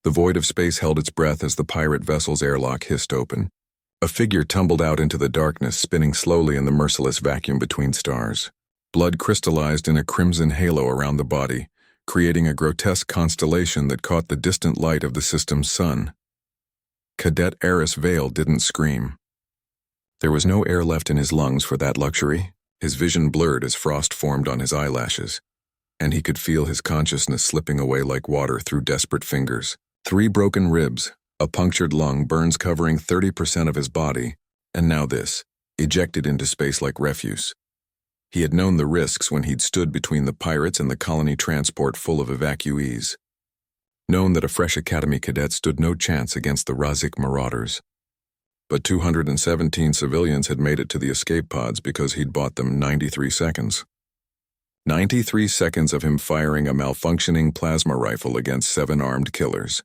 The void of space held its breath as the pirate vessel's airlock hissed open. A figure tumbled out into the darkness, spinning slowly in the merciless vacuum between stars. Blood crystallized in a crimson halo around the body, creating a grotesque constellation that caught the distant light of the system's sun. Cadet Eris Vale didn't scream. There was no air left in his lungs for that luxury. His vision blurred as frost formed on his eyelashes, and he could feel his consciousness slipping away like water through desperate fingers. 3 broken ribs, a punctured lung, burns covering 30% of his body, and now this, ejected into space like refuse. He had known the risks when he'd stood between the pirates and the colony transport full of evacuees. Known that a fresh academy cadet stood no chance against the Razik marauders. But 217 civilians had made it to the escape pods because he'd bought them 93 seconds. 93 seconds of him firing a malfunctioning plasma rifle against 7 armed killers.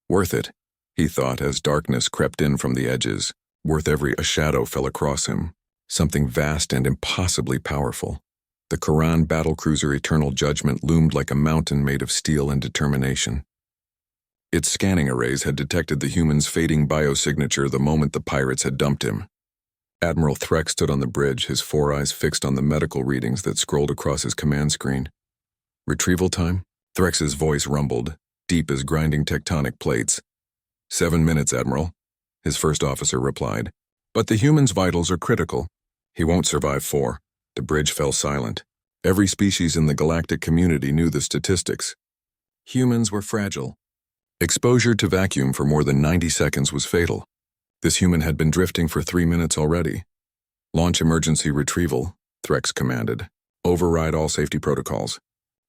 Worth it, he thought as darkness crept in from the edges. Worth every shadow fell across him. Something vast and impossibly powerful. The Quran battlecruiser Eternal Judgment loomed like a mountain made of steel and determination. Its scanning arrays had detected the human's fading biosignature the moment the pirates had dumped him. Admiral Threx stood on the bridge, his 4 eyes fixed on the medical readings that scrolled across his command screen. Retrieval time? Threx's voice rumbled, deep as grinding tectonic plates. 7 minutes, Admiral, his first officer replied. But the human's vitals are critical. He won't survive 4. The bridge fell silent. Every species in the galactic community knew the statistics. Humans were fragile. Exposure to vacuum for more than 90 seconds was fatal. This human had been drifting for 3 minutes already. Launch emergency retrieval, Threx commanded. Override all safety protocols.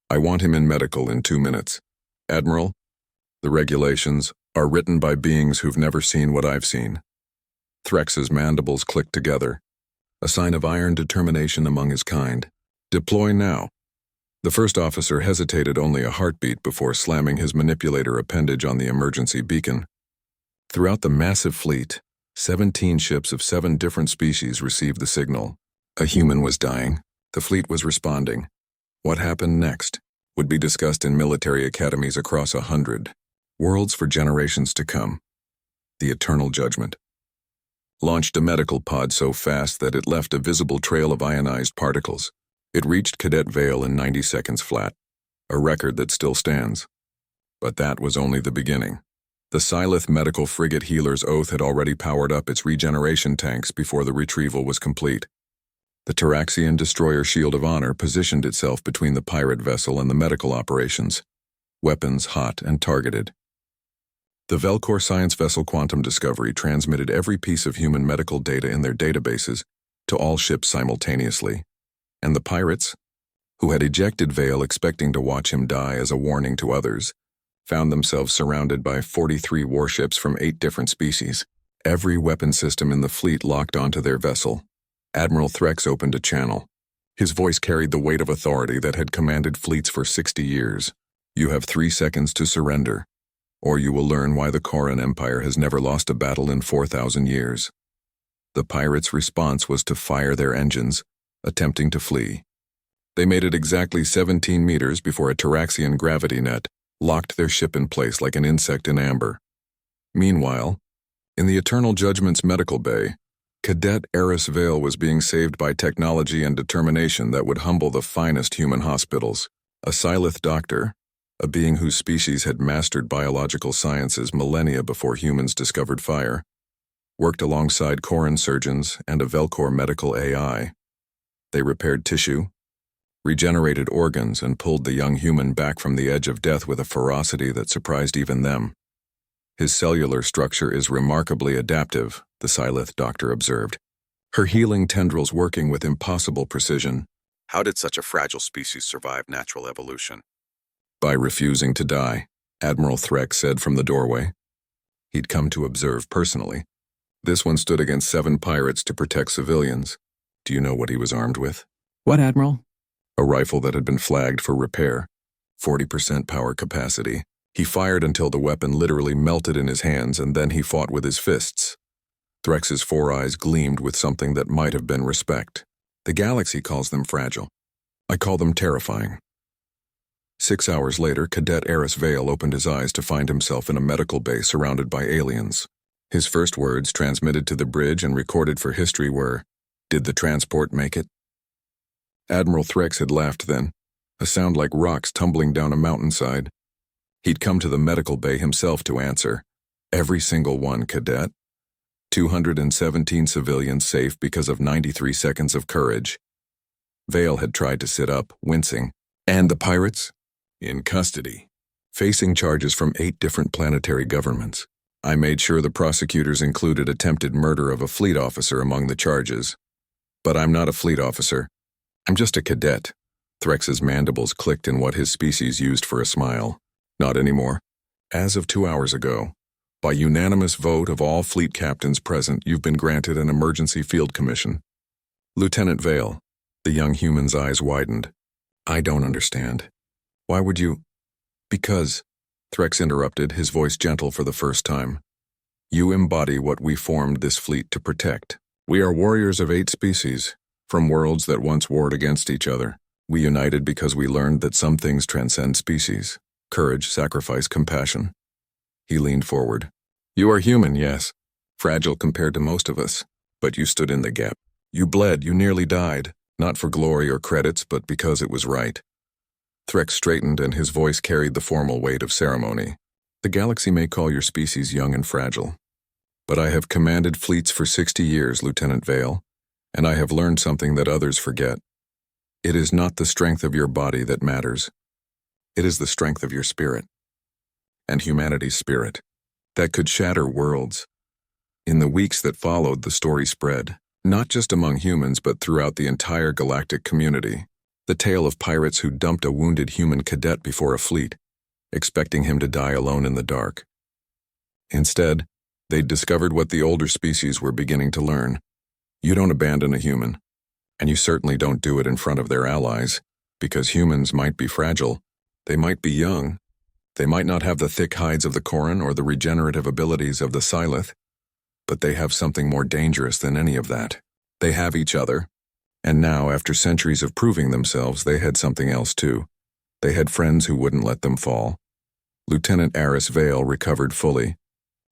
I want him in medical in 2 minutes. Admiral, the regulations are written by beings who've never seen what I've seen. Threx's mandibles clicked together, a sign of iron determination among his kind. Deploy now. The first officer hesitated only a heartbeat before slamming his manipulator appendage on the emergency beacon. Throughout the massive fleet, 17 ships of 7 different species received the signal. A human was dying. The fleet was responding. What happened next would be discussed in military academies across 100 worlds for generations to come. The Eternal Judgment launched a medical pod so fast that it left a visible trail of ionized particles. It reached Cadet Vale in 90 seconds flat, a record that still stands. But that was only the beginning. The Silith medical frigate Healer's Oath had already powered up its regeneration tanks before the retrieval was complete. The Taraxian destroyer Shield of Honor positioned itself between the pirate vessel and the medical operations, weapons hot and targeted. The Velcor science vessel Quantum Discovery transmitted every piece of human medical data in their databases to all ships simultaneously. And the pirates, who had ejected Vale expecting to watch him die as a warning to others, found themselves surrounded by 43 warships from 8 different species. Every weapon system in the fleet locked onto their vessel. Admiral Threx opened a channel. His voice carried the weight of authority that had commanded fleets for 60 years. You have 3 seconds to surrender, or you will learn why the Koran Empire has never lost a battle in 4,000 years. The pirates' response was to fire their engines, attempting to flee. They made it exactly 17 meters before a Taraxian gravity net locked their ship in place like an insect in amber. Meanwhile, in the Eternal Judgment's medical bay, Cadet Eris Vale was being saved by technology and determination that would humble the finest human hospitals. A Silith doctor, a being whose species had mastered biological sciences millennia before humans discovered fire, worked alongside Koran surgeons and a Velcor medical AI. They repaired tissue, regenerated organs, and pulled the young human back from the edge of death with a ferocity that surprised even them. His cellular structure is remarkably adaptive, the Silith doctor observed, her healing tendrils working with impossible precision. How did such a fragile species survive natural evolution? By refusing to die, Admiral Threx said from the doorway. He'd come to observe personally. This one stood against 7 pirates to protect civilians. Do you know what he was armed with? What, Admiral? A rifle that had been flagged for repair. 40% power capacity. He fired until the weapon literally melted in his hands, and then he fought with his fists. Threx's 4 eyes gleamed with something that might have been respect. The galaxy calls them fragile. I call them terrifying. 6 hours later, Cadet Eris Vale opened his eyes to find himself in a medical bay surrounded by aliens. His first words, transmitted to the bridge and recorded for history, were, "Did the transport make it?" Admiral Threx had laughed then, a sound like rocks tumbling down a mountainside. He'd come to the medical bay himself to answer, "Every single one, Cadet. 217 civilians safe because of 93 seconds of courage." Vale had tried to sit up, wincing. "And the pirates?" "In custody, facing charges from 8 different planetary governments. I made sure the prosecutors included attempted murder of a fleet officer among the charges. But I'm not a fleet officer. I'm just a cadet." Threx's mandibles clicked in what his species used for a smile. "Not anymore. As of 2 hours ago, by unanimous vote of all fleet captains present, you've been granted an emergency field commission." "Lieutenant Vale," the young human's eyes widened. "I don't understand. Why would you—" "Because," Threx interrupted, his voice gentle for the first time, "you embody what we formed this fleet to protect. We are warriors of 8 species, from worlds that once warred against each other. We united because we learned that some things transcend species. Courage, sacrifice, compassion." He leaned forward. "You are human, yes. Fragile compared to most of us. But you stood in the gap. You bled, you nearly died. Not for glory or credits, but because it was right." Threx straightened and his voice carried the formal weight of ceremony. "The galaxy may call your species young and fragile. But I have commanded fleets for 60 years, Lieutenant Vale, and I have learned something that others forget. It is not the strength of your body that matters. It is the strength of your spirit. And humanity's spirit. That could shatter worlds." In the weeks that followed, the story spread, not just among humans but throughout the entire galactic community. The tale of pirates who dumped a wounded human cadet before a fleet, expecting him to die alone in the dark. Instead, they'd discovered what the older species were beginning to learn. You don't abandon a human, and you certainly don't do it in front of their allies, because humans might be fragile, they might be young, they might not have the thick hides of the Corran or the regenerative abilities of the Silith, but they have something more dangerous than any of that. They have each other. And now, after centuries of proving themselves, they had something else too. They had friends who wouldn't let them fall. Lieutenant Eris Vale recovered fully.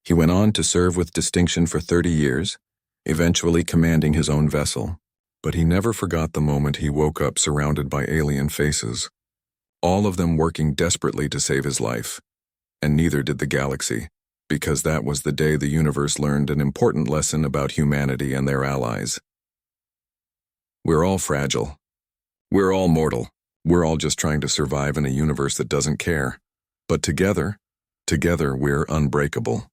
He went on to serve with distinction for 30 years, eventually commanding his own vessel. But he never forgot the moment he woke up surrounded by alien faces, all of them working desperately to save his life. And neither did the galaxy, because that was the day the universe learned an important lesson about humanity and their allies. We're all fragile. We're all mortal. We're all just trying to survive in a universe that doesn't care. But together we're unbreakable.